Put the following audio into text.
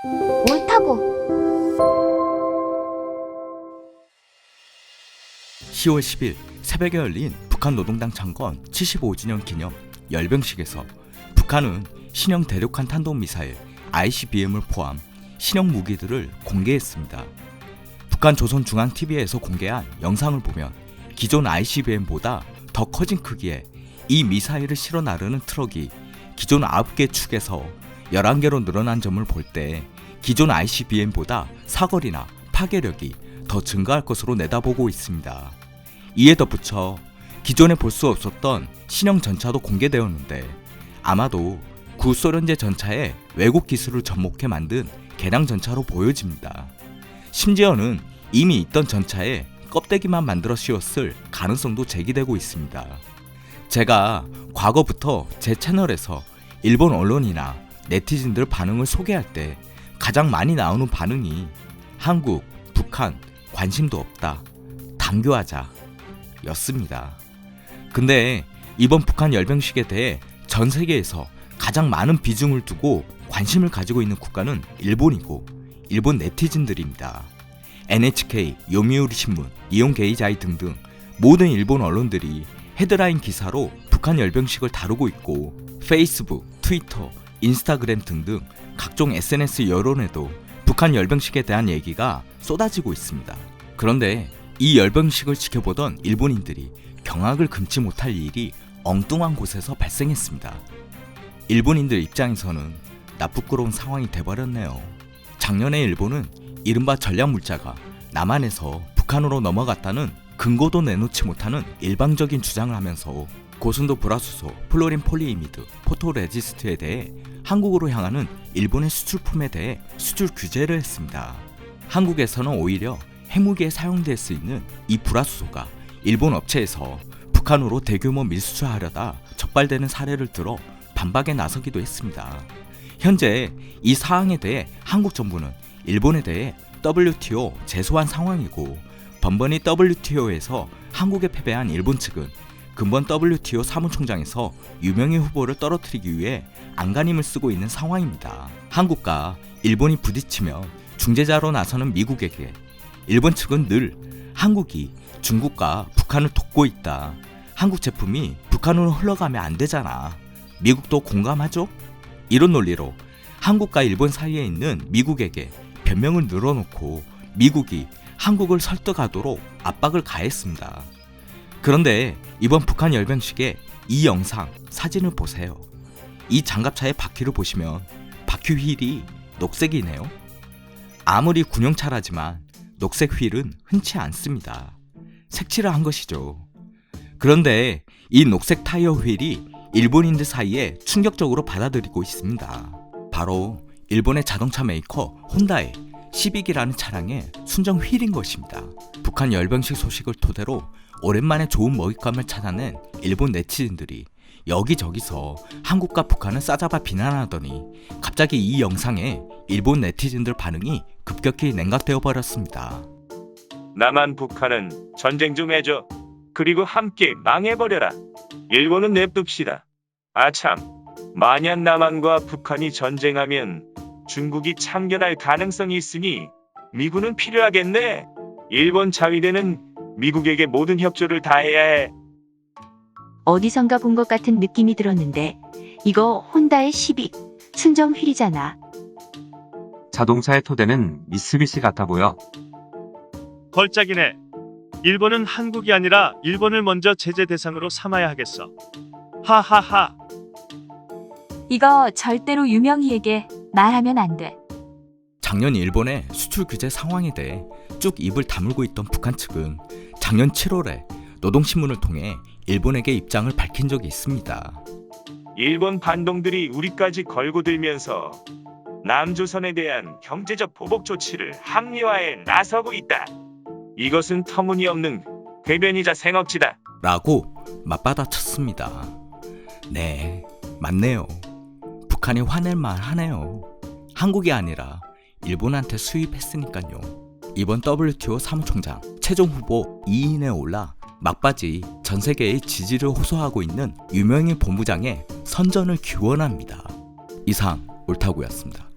옳다고. 10월 10일 새벽에 열린 북한 노동당 창건 75주년 기념 열병식에서 북한은 신형 대륙간 탄도미사일 ICBM을 포함 신형 무기들을 공개했습니다. 북한 조선중앙TV에서 공개한 영상을 보면 기존 ICBM보다 더 커진 크기의 이 미사일을 실어 나르는 트럭이 기존 9개 축에서 11개로 늘어난 점을 볼 때 기존 ICBM보다 사거리나 파괴력이 더 증가할 것으로 내다보고 있습니다. 이에 덧붙여 기존에 볼 수 없었던 신형 전차도 공개되었는데 아마도 구소련제 전차의 외국 기술을 접목해 만든 개량 전차로 보여집니다. 심지어는 이미 있던 전차에 껍데기만 만들어 씌웠을 가능성도 제기되고 있습니다. 제가 과거부터 제 채널에서 일본 언론이나 네티즌들 반응을 소개할 때 가장 많이 나오는 반응이 한국, 북한 관심도 없다, 단교하자 였습니다. 근데 이번 북한 열병식에 대해 전 세계에서 가장 많은 비중을 두고 관심을 가지고 있는 국가는 일본이고 일본 네티즌들입니다. NHK, 요미우리 신문, 니혼 게이자이 등등 모든 일본 언론들이 헤드라인 기사로 북한 열병식을 다루고 있고 페이스북, 트위터, 인스타그램 등등 각종 SNS 여론에도 북한 열병식에 대한 얘기가 쏟아지고 있습니다. 그런데 이 열병식을 지켜보던 일본인들이 경악을 금치 못할 일이 엉뚱한 곳에서 발생했습니다. 일본인들 입장에서는 나쁘끄러운 상황이 돼버렸네요. 작년에 일본은 이른바 전략물자가 남한에서 북한으로 넘어갔다는 근거도 내놓지 못하는 일방적인 주장을 하면서 고순도 불화수소, 플로린 폴리이미드, 포토레지스트에 대해 한국으로 향하는 일본의 수출품에 대해 수출 규제를 했습니다. 한국에서는 오히려 핵무기에 사용될 수 있는 이 불화수소가 일본 업체에서 북한으로 대규모 밀수출하려다 적발되는 사례를 들어 반박에 나서기도 했습니다. 현재 이 사항에 대해 한국 정부는 일본에 대해 WTO 제소한 상황이고 번번이 WTO에서 한국에 패배한 일본 측은 근본 WTO 사무총장에서 유명희 후보를 떨어뜨리기 위해 안간힘을 쓰고 있는 상황입니다. 한국과 일본이 부딪히면 중재자로 나서는 미국에게 일본 측은 늘 한국이 중국과 북한을 돕고 있다. 한국 제품이 북한으로 흘러가면 안 되잖아. 미국도 공감하죠? 이런 논리로 한국과 일본 사이에 있는 미국에게 변명을 늘어놓고 미국이 한국을 설득하도록 압박을 가했습니다. 그런데 이번 북한 열병식의 이 영상, 사진을 보세요. 이 장갑차의 바퀴를 보시면 바퀴 휠이 녹색이네요. 아무리 군용차라지만 녹색 휠은 흔치 않습니다. 색칠을 한 것이죠. 그런데 이 녹색 타이어 휠이 일본인들 사이에 충격적으로 받아들이고 있습니다. 바로 일본의 자동차 메이커 혼다의 시빅이라는 차량의 순정 휠인 것입니다. 북한 열병식 소식을 토대로 오랜만에 좋은 먹잇감을 찾아낸 일본 네티즌들이 여기저기서 한국과 북한을 싸잡아 비난하더니 갑자기 이 영상에 일본 네티즌들 반응이 급격히 냉각되어 버렸습니다. 남한 북한은 전쟁 좀 해줘. 그리고 함께 망해버려라. 일본은 냅둡시다. 아참, 만약 남한과 북한이 전쟁하면 중국이 참견할 가능성이 있으니 미군은 필요하겠네. 일본 자위대는 미국에게 모든 협조를 다해야 해. 어디선가 본 것 같은 느낌이 들었는데 이거 혼다의 시빅 순정 휠이잖아. 자동차의 토대는 미쓰비시 같아 보여. 걸작이네. 일본은 한국이 아니라 일본을 먼저 제재 대상으로 삼아야 하겠어. 하하하. 이거 절대로 유명희에게 말하면 안 돼. 작년 일본의 수출 규제 상황에 대해 쭉 입을 다물고 있던 북한 측은 작년 7월에 노동신문을 통해 일본에게 입장을 밝힌 적이 있습니다. 일본 반동들이 우리까지 걸고 들면서 남조선에 대한 경제적 보복 조치를 합리화에 나서고 있다. 이것은 터무니없는 궤변이자 생업지다. 라고 맞받아쳤습니다. 네, 맞네요. 북한이 화낼만 하네요. 한국이 아니라 일본한테 수입했으니까요. 이번 WTO 사무총장 최종 후보 2인에 올라 막바지 전 세계의 지지를 호소하고 있는 유명희 본부장의 선전을 기원합니다. 이상 옳다고였습니다.